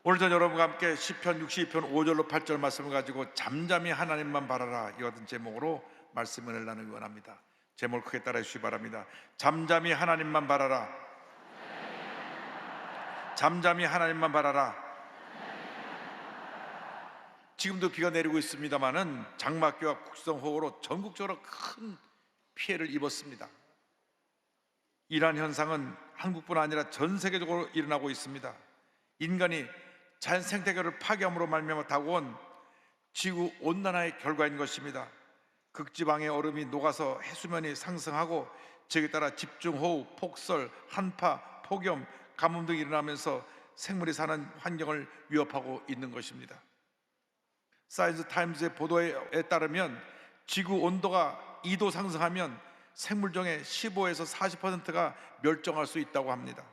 오늘 전 여러분과 함께 시편 62편 5절로 8절 말씀을 가지고 잠잠히 하나님만 바라라, 이와 같은 제목으로 말씀을 나누기 원합니다. 제목을 크게 따라해 주시기 바랍니다. 잠잠히 하나님만 바라라. 잠잠히 하나님만 바라라. 지금도 비가 내리고 있습니다마는 장마기와 국성호우로 전국적으로 큰 피해를 입었습니다. 이러한 현상은 한국뿐 아니라 전 세계적으로 일어나고 있습니다. 인간이 자연 생태계를 파괴함으로 말미암아 다가온 지구 온난화의 결과인 것입니다. 극지방의 얼음이 녹아서 해수면이 상승하고 지역에 따라 집중호우, 폭설, 한파, 폭염, 가뭄 등이 일어나면서 생물이 사는 환경을 위협하고 있는 것입니다. 사이언스 타임즈의 보도에 따르면 지구 온도가 2도 상승하면 생물종의 15에서 40%가 멸종할 수 있다고 합니다.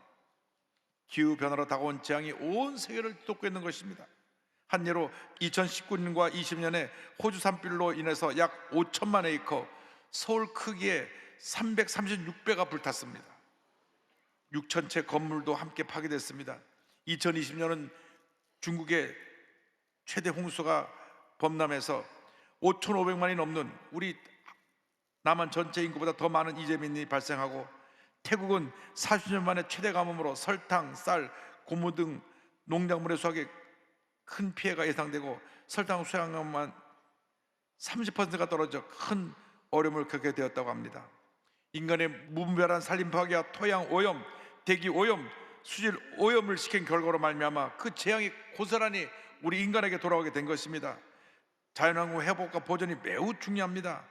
기후변화로 다가온 재앙이 온 세계를 뒤덮고 있는 것입니다. 한 예로 2019년과 20년에 호주 산불로 인해서 약 5천만 에이커, 서울 크기의 336배가 불탔습니다. 6천 채 건물도 함께 파괴됐습니다. 2020년은 중국의 최대 홍수가 범람해서 5,500만이 넘는 우리 남한 전체 인구보다 더 많은 이재민이 발생하고, 태국은 40년 만에 최대 가뭄으로 설탕, 쌀, 고무 등 농작물의 수확에 큰 피해가 예상되고 설탕 수확량만 30%가 떨어져 큰 어려움을 겪게 되었다고 합니다. 인간의 무분별한 산림 파괴와 토양 오염, 대기 오염, 수질 오염을 시킨 결과로 말미암아 그 재앙이 고스란히 우리 인간에게 돌아오게 된 것입니다. 자연환경 회복과 보존이 매우 중요합니다.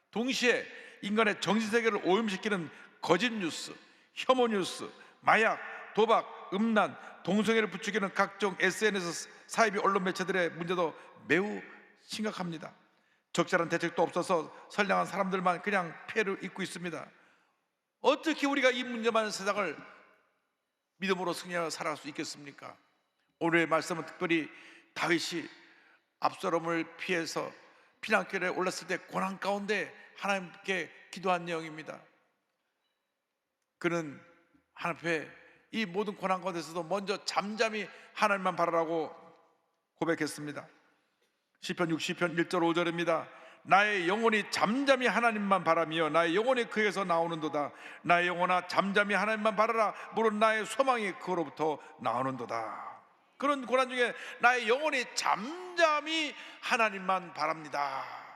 동시에 인간의 정신세계를 오염시키는 거짓 뉴스, 혐오 뉴스, 마약, 도박, 음란, 동성애를 부추기는 각종 SNS 사이비 언론 매체들의 문제도 매우 심각합니다. 적절한 대책도 없어서 선량한 사람들만 그냥 피해를 입고 있습니다. 어떻게 우리가 이 문제 많은 세상을 믿음으로 승리하여 살아갈 수 있겠습니까? 오늘의 말씀은 특별히 다윗이 압살롬을 피해서 피난길에 올랐을 때 고난 가운데 하나님께 기도한 내용입니다. 그는 하나님 앞에 이 모든 고난 가운데서도 먼저 잠잠히 하나님만 바라라고 고백했습니다. 시편 60편 1절 5절입니다. 나의 영혼이 잠잠히 하나님만 바라며 나의 영혼이 그에서 나오는도다. 나의 영혼아 잠잠히 하나님만 바라라. 물론 나의 소망이 그로부터 나오는도다. 그런 고난 중에 나의 영혼이 잠잠히 하나님만 바랍니다.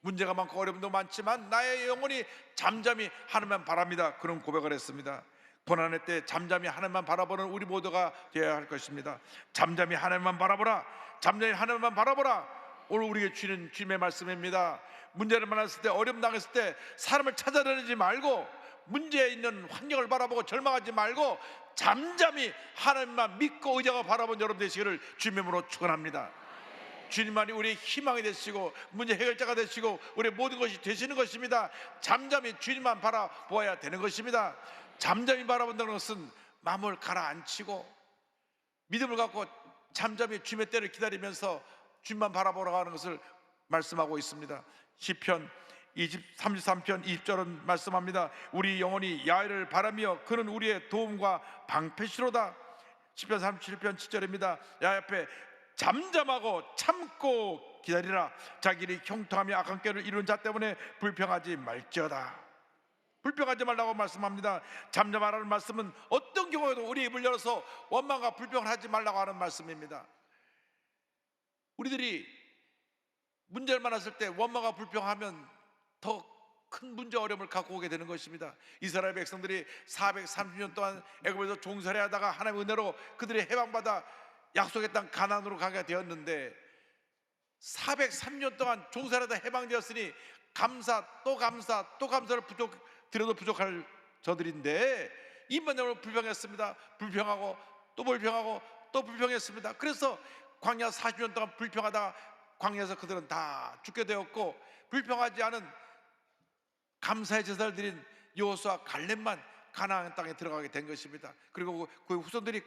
문제가 많고 어려움도 많지만 나의 영혼이 잠잠히 하나님만 바랍니다. 그런 고백을 했습니다. 고난의 때 잠잠히 하나님만 바라보는 우리 모두가 되어야 할 것입니다. 잠잠히 하나님만 바라보라. 잠잠히 하나님만 바라보라. 오늘 우리에게 주는 주님의 말씀입니다. 문제를 만났을 때, 어려움 당했을 때 사람을 찾아다니지 말고 문제에 있는 환경을 바라보고 절망하지 말고 잠잠히 하나님만 믿고 의지하고 바라본 여러분 되시기를 주님의 이름으로 축원합니다. 주님만이 우리의 희망이 되시고 문제 해결자가 되시고 우리의 모든 것이 되시는 것입니다. 잠잠히 주님만 바라보아야 되는 것입니다. 잠잠히 바라본다는 것은 마음을 가라앉히고 믿음을 갖고 잠잠히 주님의 때를 기다리면서 주님만 바라보라고 하는 것을 말씀하고 있습니다. 시편 33편 20절은 말씀합니다. 우리 영혼이 야훼를 바라며 그는 우리의 도움과 방패시로다. 시편 37편 7절입니다. 야훼 앞에 잠잠하고 참고 기다리라. 자기 일이 형통하며 악한 꾀를 이룬 자 때문에 불평하지 말지어다. 불평하지 말라고 말씀합니다. 잠잠하라는 말씀은 어떤 경우에도 우리 입을 열어서 원망과 불평을 하지 말라고 하는 말씀입니다. 우리들이 문제를 만났을 때 원망과 불평하면 더 큰 문제 어려움을 갖고 오게 되는 것입니다. 이스라엘 백성들이 430년 동안 애굽에서 종살이 하다가 하나님의 은혜로 그들이 해방받아 약속의 땅 가나안으로 가게 되었는데 403년 동안 종살이하다 해방되었으니 감사 또 감사 또 감사를 드려도 부족할 저들인데 이만으로 불평했습니다. 불평하고 또 불평하고 또 불평했습니다. 그래서 광야 40년 동안 불평하다가 광야에서 그들은 다 죽게 되었고, 불평하지 않은 감사의 제사를 드린 여호수아 갈렙만 가나안 땅에 들어가게 된 것입니다. 그리고 그 후손들이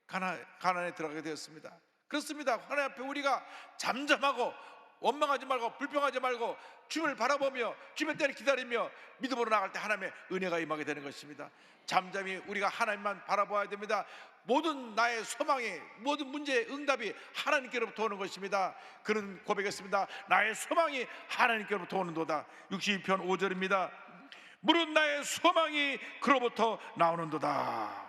가나안에 들어가게 되었습니다. 그렇습니다. 하나님 앞에 우리가 잠잠하고 원망하지 말고 불평하지 말고 주님을 바라보며 주님의 때를 기다리며 믿음으로 나갈 때 하나님의 은혜가 임하게 되는 것입니다. 잠잠히 우리가 하나님만 바라봐야 됩니다. 모든 나의 소망이, 모든 문제의 응답이 하나님께로부터 오는 것입니다. 그런 고백했습니다. 나의 소망이 하나님께로부터 오는도다. 62편 5절입니다. 무릇 나의 소망이 그로부터 나오는도다.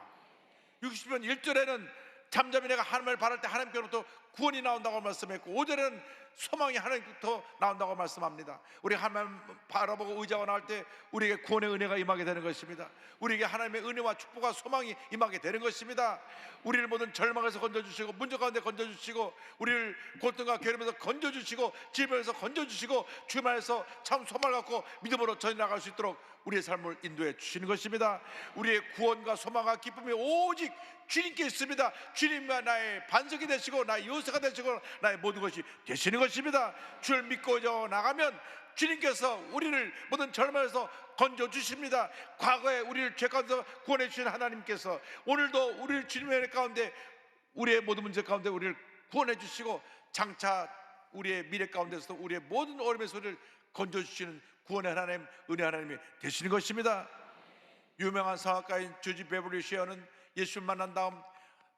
60편 1절에는 잠잠히 내가 하나님을 바랄 때 하나님께로부터 구원이 나온다고 말씀했고, 5절에는 소망이 하나님부터 나온다고 말씀합니다. 우리 하나님 바라보고 의지하고 나올 때 우리에게 구원의 은혜가 임하게 되는 것입니다. 우리에게 하나님의 은혜와 축복과 소망이 임하게 되는 것입니다. 우리를 모든 절망에서 건져주시고, 문제 가운데 건져주시고, 우리를 고통과 괴로움에서 건져주시고, 질병에서 건져주시고, 주말에서 참 소망을 갖고 믿음으로 전해 나갈 수 있도록 우리의 삶을 인도해 주시는 것입니다. 우리의 구원과 소망과 기쁨이 오직 주님께 있습니다. 주님과 나의 반석이 되시고 나의 요새가 되시고 나의 모든 것이 되시는 것입니다. 주를 믿고 나가면 주님께서 우리를 모든 절망에서 건져주십니다. 과거에 우리를 죄 가운데서 구원해 주신 하나님께서 오늘도 우리를 주님의 은혜 가운데, 우리의 모든 문제 가운데 우리를 구원해 주시고, 장차 우리의 미래 가운데서도 우리의 모든 어려움의 소리를 건져주시는 구원의 하나님, 은혜 하나님이 되시는 것입니다. 유명한 성악가인 조지 베버리 쉐어는 예수를 만난 다음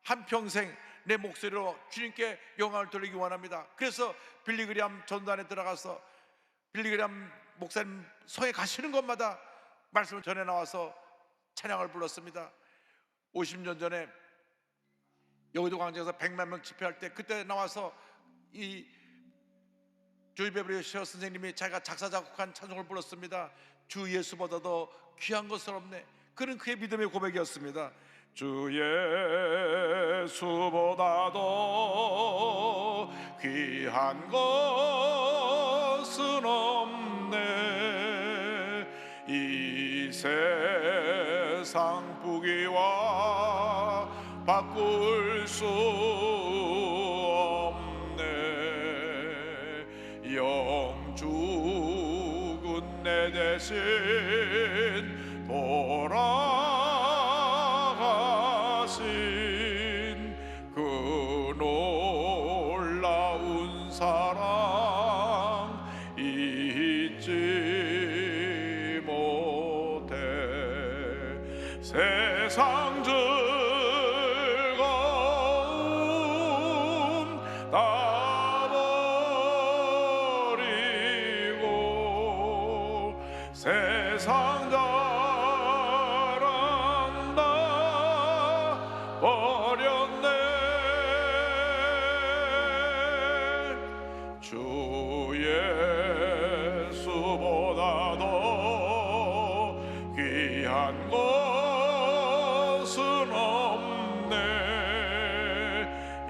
한평생 내 목소리로 주님께 영광을 돌리기 원합니다. 그래서 빌리그리암 전단에 들어가서 빌리그리암 목사님 성에 가시는 곳마다 말씀을 전해 나와서 찬양을 불렀습니다. 50년 전에 여의도 광장에서 100만 명 집회할 때 그때 나와서 이 조지 베버리 쉐어 선생님이 자기가 작사 작곡한 찬송을 불렀습니다. 주 예수보다도 귀한 것은 없네. 그는 그의 믿음의 고백이었습니다. 주 예수보다도 귀한 것은 없네. 이 세상 부귀와 바꿀 수 없네. 영죽은 내 대신 돌아가신 그 놀라운 사랑 잊지 못해. 세상 즐거움 다 버리고 세상 자랑 다 버렸네. 주 예수보다도 귀한 것은 없네.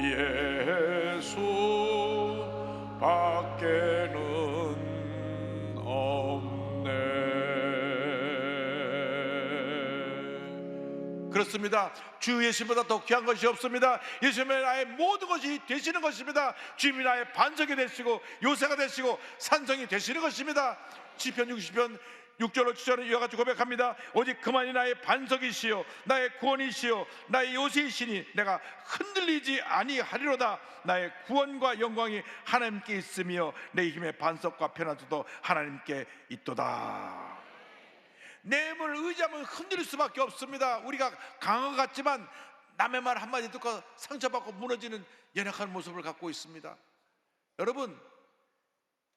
예수 밖에는 없네. 그렇습니다. 주 예수보다 더 귀한 것이 없습니다. 예수님은 나의 모든 것이 되시는 것입니다. 주님이 나의 반석이 되시고 요새가 되시고 산성이 되시는 것입니다. 시편 60편 6절로 7절은 이와 같이 고백합니다. 오직 그만이 나의 반석이시요 나의 구원이시요 나의 요새이시니 내가 흔들리지 아니하리로다. 나의 구원과 영광이 하나님께 있으며 내 힘의 반석과 편안함도 하나님께 있도다. 내 힘을 의지하면 흔들릴 수밖에 없습니다. 우리가 강한 것 같지만 남의 말 한마디 듣고 상처받고 무너지는 연약한 모습을 갖고 있습니다. 여러분,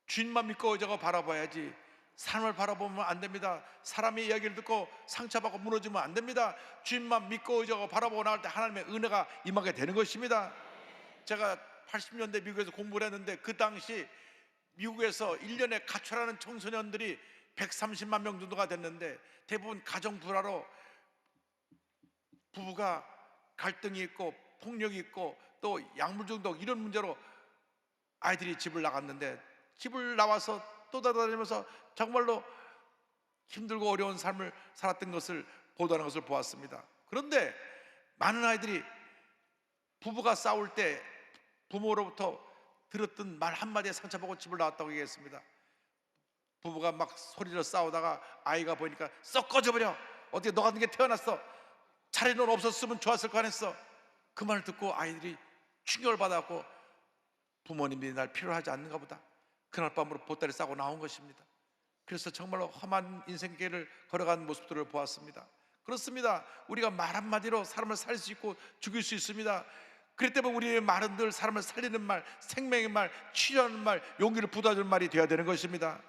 주님만 믿고 의지하고 바라봐야지 사람을 바라보면 안 됩니다. 사람의 이야기를 듣고 상처받고 무너지면 안 됩니다. 주님만 믿고 의지하고 바라보고 나갈 때 하나님의 은혜가 임하게 되는 것입니다. 제가 80년대 미국에서 공부를 했는데 그 당시 미국에서 1년에 가출하는 청소년들이 130만 명 정도가 됐는데 대부분 가정 불화로 부부가 갈등이 있고 폭력이 있고 또 약물 중독 이런 문제로 아이들이 집을 나갔는데 집을 나와서 또 돌아다니면서 정말로 힘들고 어려운 삶을 살았던 것을 보도하는 것을 보았습니다. 그런데 많은 아이들이 부부가 싸울 때 부모로부터 들었던 말 한마디에 상처받고 집을 나왔다고 얘기했습니다. 부부가 막 소리로 싸우다가 아이가 보니까 썩 꺼져버려, 어떻게 너 같은 게 태어났어, 차라리 넌 없었으면 좋았을 거 아니었어. 그 말을 듣고 아이들이 충격을 받았고 부모님이 날 필요하지 않는가 보다. 그날 밤으로 보따리 싸고 나온 것입니다. 그래서 정말로 험한 인생길을 걸어간 모습들을 보았습니다. 그렇습니다. 우리가 말 한마디로 사람을 살릴 수 있고 죽일 수 있습니다. 그렇기 때문에 우리의 말은 늘 사람을 살리는 말, 생명의 말, 치료하는 말, 용기를 북돋아주는 말이 되어야 되는 것입니다.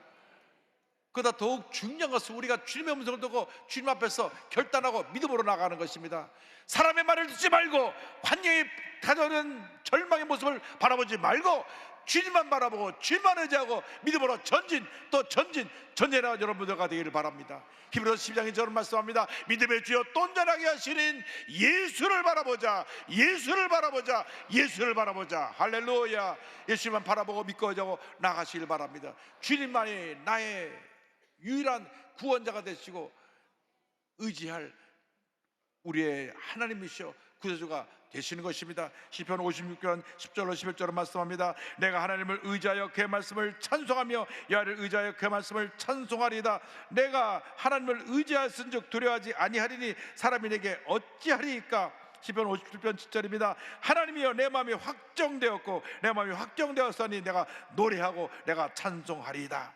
그보다 더욱 중요한 것은 우리가 주님의 음성을 듣고 주님 앞에서 결단하고 믿음으로 나가는 것입니다. 사람의 말을 듣지 말고 환경에 다져오는 절망의 모습을 바라보지 말고 주님만 바라보고 주님만 의지하고 믿음으로 전진 또 전진 전진하는 여러분들과 되기를 바랍니다. 히브리서 12장에 저는 말씀합니다. 믿음의 주여 또 온전하게 하시는 예수를 바라보자, 예수를 바라보자, 예수를 바라보자. 할렐루야. 예수님만 바라보고 믿고 의지하고 나가시길 바랍니다. 주님만이 나의 유일한 구원자가 되시고 의지할 우리의 하나님이시여 구세주가 되시는 것입니다. 시편 56편 10절로 11절로 말씀합니다. 내가 하나님을 의지하여 그의 말씀을 찬송하며 여호와를 의지하여 그의 말씀을 찬송하리이다. 내가 하나님을 의지하였은즉 두려워하지 아니하리니 사람이 내게 어찌하리이까. 시편 57편 7절입니다. 하나님이여 내 마음이 확정되었고 내 마음이 확정되었으니 내가 노래하고 내가 찬송하리이다.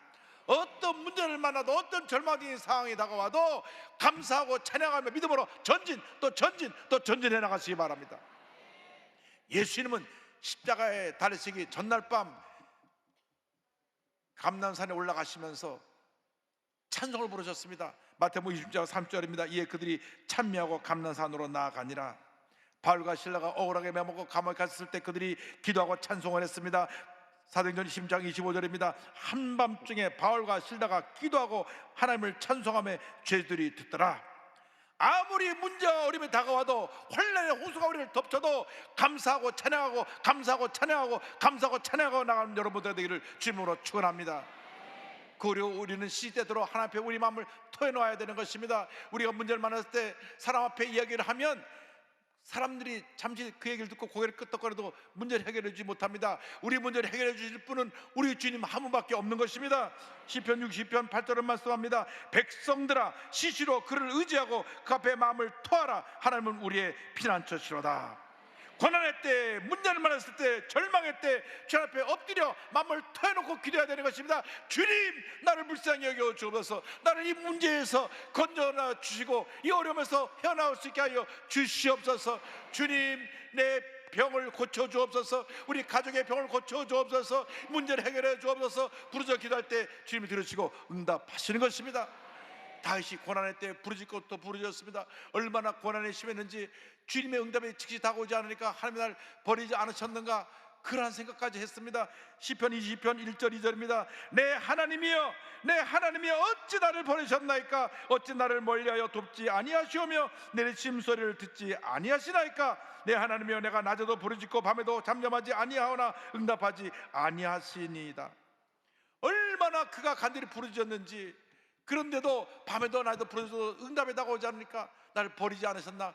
어떤 문제를 만나도 어떤 절망적인 상황이 다가와도 감사하고 찬양하며 믿음으로 전진 또 전진 또 전진해 나가시기 바랍니다. 예수님은 십자가에 달리시기 전날 밤 감람산에 올라가시면서 찬송을 부르셨습니다. 마태복음 20장 3절입니다. 이에 그들이 찬미하고 감람산으로 나아가니라. 바울과 실라가 억울하게 매먹고 감옥에 갔을 때 그들이 기도하고 찬송을 했습니다. 사도행전 10장 25절입니다. 한밤중에 바울과 실라가 기도하고 하나님을 찬송하며 죄들이 듣더라. 아무리 문제와 어려움이 다가와도 혼란의 호수가 우리를 덮쳐도 감사하고 찬양하고 감사하고 찬양하고 감사하고 찬양하고 나가는 여러분들 되기를 주님으로 축원합니다. 그리고 우리는 시대대로 하나님 앞에 우리 마음을 토해놓아야 되는 것입니다. 우리가 문제를 만났을 때 사람 앞에 이야기를 하면 사람들이 잠시 그 얘기를 듣고 고개를 끄덕거려도 문제를 해결해 주지 못합니다. 우리 문제를 해결해 주실 분은 우리 주님 한 분밖에 없는 것입니다. 시편 60편 8절은 말씀합니다. 백성들아 시시로 그를 의지하고 그 앞에 마음을 토하라. 하나님은 우리의 피난처시로다. 고난의 때, 문제를 만났을 때, 절망의 때 주님 앞에 엎드려 마음을 토해놓고 기도해야 되는 것입니다. 주님, 나를 불쌍히 여겨 주옵소서. 나를 이 문제에서 건져나 주시고 이 어려움에서 헤어나올 수 있게 하여 주시옵소서. 주님, 내 병을 고쳐 주옵소서. 우리 가족의 병을 고쳐 주옵소서. 문제를 해결해 주옵소서. 부르짖어 기도할 때 주님이 들으시고 응답하시는 것입니다. 다윗이 고난의 때 부르짖고 또 부르짖었습니다. 얼마나 고난이 심했는지 주님의 응답이 즉시 다가오지 않으니까 하나님이 날 버리지 않으셨는가 그러한 생각까지 했습니다. 시편 20편 1절 2절입니다. 내 하나님이여 내 하나님이여 어찌 나를 버리셨나이까. 어찌 나를 멀리하여 돕지 아니하시오며 내 심소리를 듣지 아니하시나이까. 내 하나님이여 내가 낮에도 부르짖고 밤에도 잠잠하지 아니하오나 응답하지 아니하시니이다. 얼마나 그가 간절히 부르짖었는지, 그런데도 밤에도 낮에도 부르짖어도 응답이 다가오지 않으니까 나를 버리지 않으셨나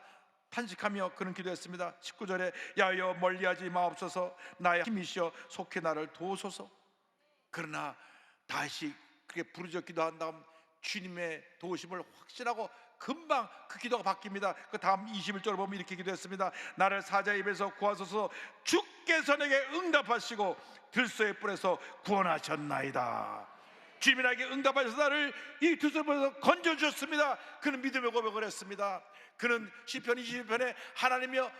탄식하며 그는 기도했습니다. 19절에 야여 멀리하지 마옵소서. 나의 힘이시여 속히 나를 도우소서. 그러나 다시 그렇게 부르짖어 기도한 다음 주님의 도우심을 확신하고 금방 그 기도가 바뀝니다. 그 다음 21절을 보면 이렇게 기도했습니다. 나를 사자의 입에서 구하소서. 주께서 내게 응답하시고 들소의 뿔에서 구원하셨나이다. 주님이 나에게 응답하셔서 나를 이 들소의 뿔에서 건져주셨습니다. 그는 믿음의 고백을 했습니다. 그는 시편 21편에 하나님이여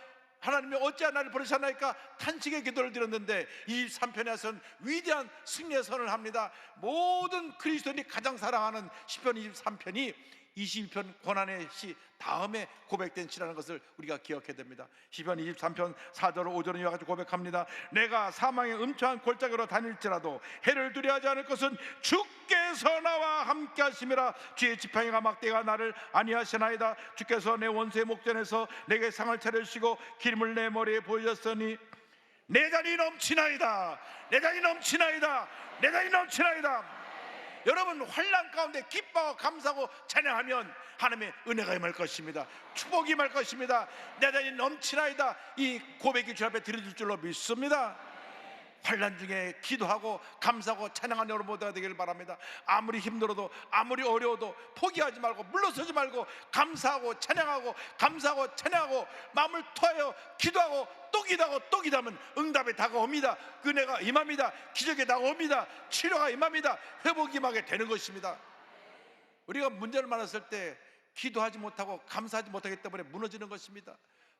어찌하여 나를 버리셨나이까 탄식의 기도를 드렸는데 23편에서는 위대한 승리의 선언을 합니다. 모든 그리스도인이 가장 사랑하는 시편 23편이 22편 고난의 시 다음에 고백된 시라는 것을 우리가 기억해야 됩니다. 시편 23편 4절 5절은 이와 같이 고백합니다. 내가 사망의 음침한 골짜기로 다닐지라도 해를 두려워하지 않을 것은 주께서 나와 함께 하심이라. 주의 지팡이가 막대가 나를 아니하시나이다. 주께서 내 원수의 목전에서 내게 상을 차려주시고 기름을 내 머리에 보이셨으니 내 잔이 넘치나이다. 내 잔이 넘치나이다. 내 잔이 넘치나이다. 여러분 환난 가운데 기뻐하고 감사하고 찬양하면 하나님의 은혜가 임할 것입니다. 축복이 임할 것입니다. 내 잔이 넘치나이다. 이 고백이 주 앞에 드려질 줄로 믿습니다. 환난 중에 기도하고 감사하고 찬양하는 여러분들 되기를 바랍니다. 아무리 힘들어도 아무리 어려워도 포기하지 말고 물러서지 말고 감사하고 찬양하고 감사하고 찬양하고 마음을 토하여 기도하고 또 기도하고 또 기도하면 응답이 다가옵니다. 은혜가 임합니다. 기적이 다가옵니다. 치료가 임합니다. 회복이 임하게 되는 것입니다. 우리가 문제를 만났을 때 기도하지 못하고 감사하지 못하기 때문에 무너지는 것입니다.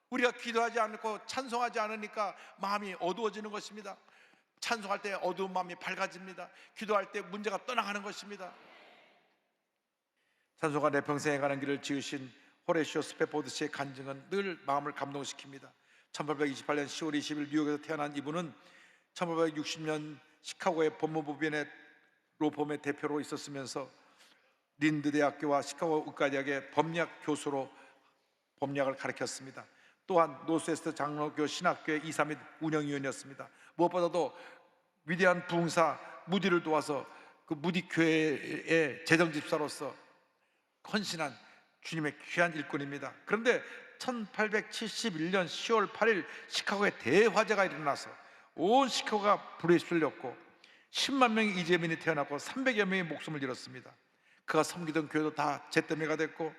우리가 기도하지 않고 찬송하지 않으니까 마음이 어두워지는 것입니다. 찬송할 때 어두운 마음이 밝아집니다. 기도할 때 문제가 떠나가는 것입니다. 찬송가 내 평생에 가는 길을 지으신 호레시오 스페포드 씨의 간증은 늘 마음을 감동시킵니다. 1828년 10월 20일 뉴욕에서 태어난 이분은 1860년 시카고의 법무법인의 로펌의 대표로 있었으면서 린드 대학교와 시카고 의과대학의 법리학 교수로 법리학을 가르쳤습니다. 또한 노스웨스트 장로교 신학교의 이사 및 운영위원이었습니다. 무엇보다도 위대한 부흥사 무디를 도와서 그 무디 교회의 재정집사로서 헌신한 주님의 귀한 일꾼입니다. 그런데 1871년 10월 8일 시카고에 대화재가 일어나서 온 시카고가 불에 휩쓸렸고 10만 명의 이재민이 태어났고 300여 명의 목숨을 잃었습니다. 그가 섬기던 교회도 다 잿더미가 됐고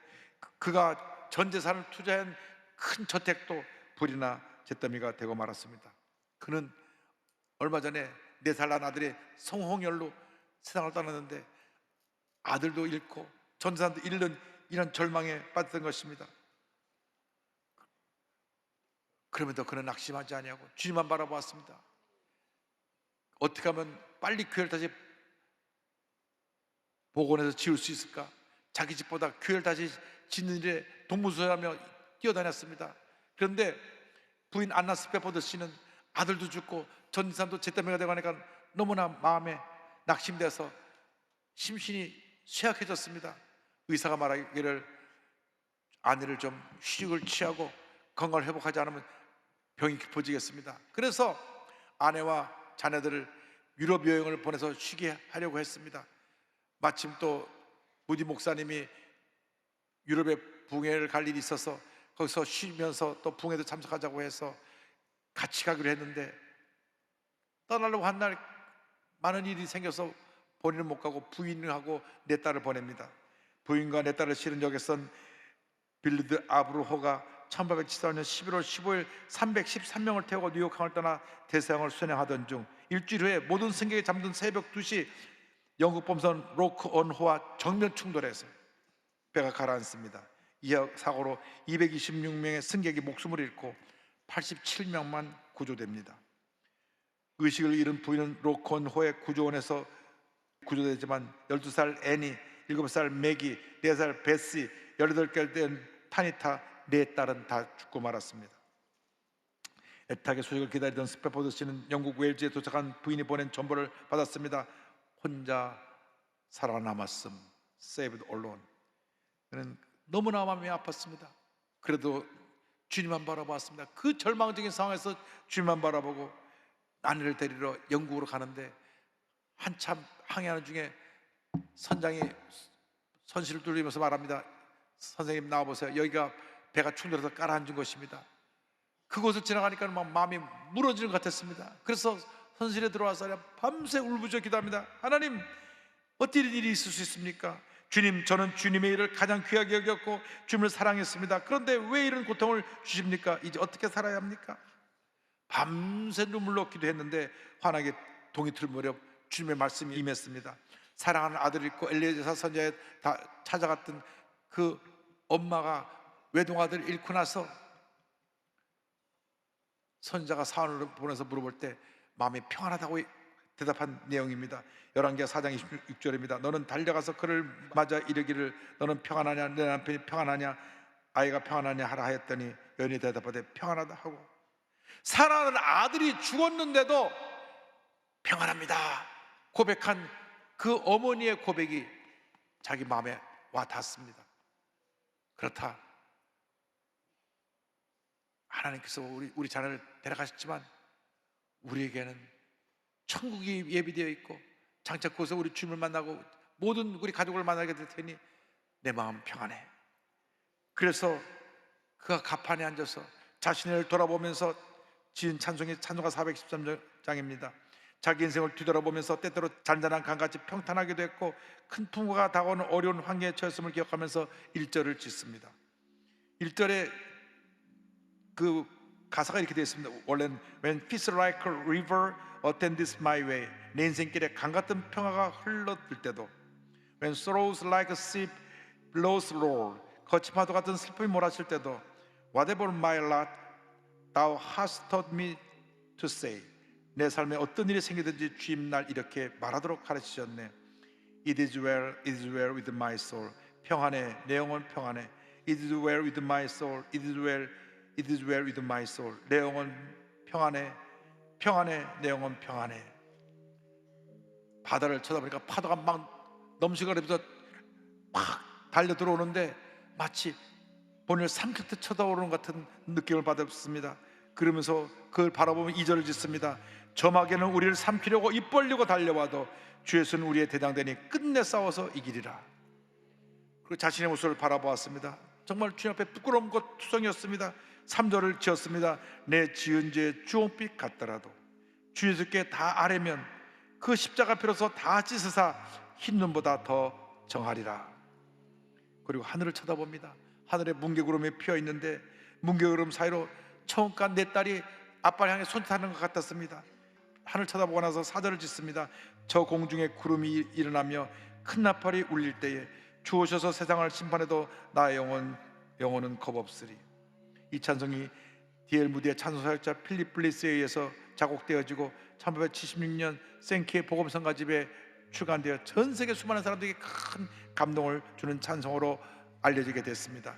그가 전 재산을 투자한 큰 저택도 불이나 잿더미가 되고 말았습니다. 그는 얼마 전에 4살 난 아들이 성홍열로 세상을 떠났는데 아들도 잃고 전 재산도 잃는 이런 절망에 빠졌던 것입니다. 그럼에도 그는 낙심하지 아니하고 주님만 바라보았습니다. 어떻게 하면 빨리 교회를 다시 복원해서 지을 수 있을까? 자기 집보다 교회를 다시 짓는 일에 동무서하며 뛰어다녔습니다. 그런데 부인 안나 스페포드 씨는 아들도 죽고 전 재산도 잿더미가 되고 하니까 너무나 마음에 낙심돼서 심신이 쇠약해졌습니다. 의사가 말하기를 아내를 좀 휴식을 취하고 건강을 회복하지 않으면 병이 깊어지겠습니다. 그래서 아내와 자녀들을 유럽 여행을 보내서 쉬게 하려고 했습니다. 마침 또 무디 목사님이 유럽에 붕해를 갈 일이 있어서 거기서 쉬면서 또 붕해도 참석하자고 해서 같이 가기로 했는데 떠나려고 한 날 많은 일이 생겨서 본인은 못 가고 부인하고 내 딸을 보냅니다. 부인과 내 딸을 실은 역에선 빌리드 아브루호가 1874년 11월 15일 313명을 태우고 뉴욕항을 떠나 대서양을 순행하던 중 일주일 후에 모든 승객이 잠든 새벽 2시 영국 범선 로크온호와 정면 충돌해서 배가 가라앉습니다. 이 사고로 226명의 승객이 목숨을 잃고 87명만 구조됩니다. 의식을 잃은 부인은 로크온호의 구조원에서 구조되지만 12살 애니, 7살 매기, 4살 베시, 18개월 된 타니타, 4딸은 다 죽고 말았습니다. 애타게 소식을 기다리던 스페포드 씨는 영국 웨일즈에 도착한 부인이 보낸 전보를 받았습니다. 혼자 살아남았음, saved alone. 그는 너무나 마음이 아팠습니다. 그래도 주님만 바라보았습니다. 그 절망적인 상황에서 주님만 바라보고 아내를 데리러 영국으로 가는데 한참 항해하는 중에 선장이 선실을 뚫리면서 말합니다. 선생님 나와보세요. 여기가 배가 충돌해서 깔아앉은 곳입니다. 그곳을 지나가니까 마음이 무너지는 것 같았습니다. 그래서 선실에 들어와서 밤새 울부짖어 기도합니다. 하나님, 어떻게 이런 일이 있을 수 있습니까? 주님, 저는 주님의 일을 가장 귀하게 여겼고 주님을 사랑했습니다. 그런데 왜 이런 고통을 주십니까? 이제 어떻게 살아야 합니까? 밤새 눈물로 기도했는데 환하게 동이 틀 무렵 주님의 말씀이 임했습니다. 사랑하는 아들을 잃고 엘리에zer 선지자에 다 찾아갔던 그 엄마가 외동아들을 잃고 나서 선지자가 사원을 보내서 물어볼 때 마음이 평안하다고 대답한 내용입니다. 열왕기하 4장 26절입니다. 너는 달려가서 그를 맞아 이르기를 너는 평안하냐, 내 남편이 평안하냐, 아이가 평안하냐 하라 하였더니 여인이 대답하되 평안하다 하고, 사랑하는 아들이 죽었는데도 평안합니다 고백한 그 어머니의 고백이 자기 마음에 와 닿습니다. 그렇다, 하나님께서 우리 자녀를 데려가셨지만 우리에게는 천국이 예비되어 있고 장차 거기서 우리 주님을 만나고 모든 우리 가족을 만나게 될 테니 내 마음 평안해. 그래서 그가 가판에 앉아서 자신을 돌아보면서 지은 찬송이 찬송가 413장입니다. 자기 인생을 뒤돌아보면서 때때로 잔잔한 강같이 평탄하기도 했고 큰 풍부가 다가오는 어려운 환경에 처했음을 기억하면서 1절을 짓습니다. 1절에 그 가사가 이렇게 되어 있습니다. 원래는 When peace like a river attends my way, 내 인생길에 강 같은 평화가 흘러들 때도 When sorrows like a sea blows low, 거친 파도 같은 슬픔이 몰아칠 때도 Whatever my lot, thou hast taught me to say. 내 삶에 어떤 일이 생기든지 주님 날 이렇게 말하도록 가르치셨네. It is well, it is well with my soul. 평안해, 내 영혼 평안해. It is well with my soul. It is well, it is well with my soul. 내 영혼 평안해, 평안해, 내 영혼 평안해. 바다를 쳐다보니까 파도가 막 넘실거리면서 막 달려 들어오는데 마치 본인을 삼켰듯 쳐다오는 것 같은 느낌을 받았습니다. 그러면서 그걸 바라보면 2절을 짓습니다. 저마개는 우리를 삼키려고 입 벌리고 달려와도 주 예수는 우리의 대장되니 끝내 싸워서 이기리라. 그리고 자신의 모습을 바라보았습니다. 정말 주님 앞에 부끄러운 것 투성이었습니다. 3절을 지었습니다. 내 지은 죄의 주홍빛 같더라도 주 예수께 다 아뢰면 그 십자가 피로서 다 찢으사 흰 눈보다 더 정하리라. 그리고 하늘을 쳐다봅니다. 하늘에 뭉게구름이 피어있는데 뭉게구름 사이로 처음과 내 딸이 아빠를 향해 손짓하는 것 같았습니다. 하늘 쳐다보고 나서 4절을 짓습니다. 저 공중에 구름이 일어나며 큰 나팔이 울릴 때에 주 오셔서 세상을 심판해도 나의 영혼은 겁없으리. 이 찬송이 디엘 무디의 찬송사역자 필립 블리스에 의해서 작곡되어지고 1876년 생키의 복음성가집에 출간되어 전 세계 수많은 사람들에게 큰 감동을 주는 찬송으로 알려지게 됐습니다.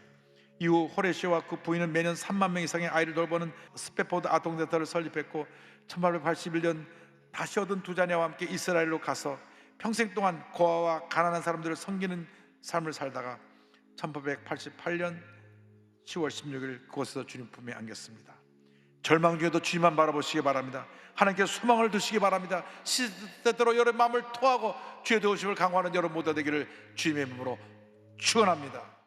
이후 호레시오와 그 부인은 매년 3만 명 이상의 아이를 돌보는 스페포드 아동센터를 설립했고 1881년 다시 얻은 두 자녀와 함께 이스라엘로 가서 평생 동안 고아와 가난한 사람들을 섬기는 삶을 살다가 1888년 10월 16일 그곳에서 주님 품에 안겼습니다. 절망 중에도 주님만 바라보시기 바랍니다. 하나님께 소망을 두시기 바랍니다. 시대대로 여러분 마음을 토하고 주의 도우심을 강구하는 여러분 모두 되기를 주님의 이름으로 축원합니다.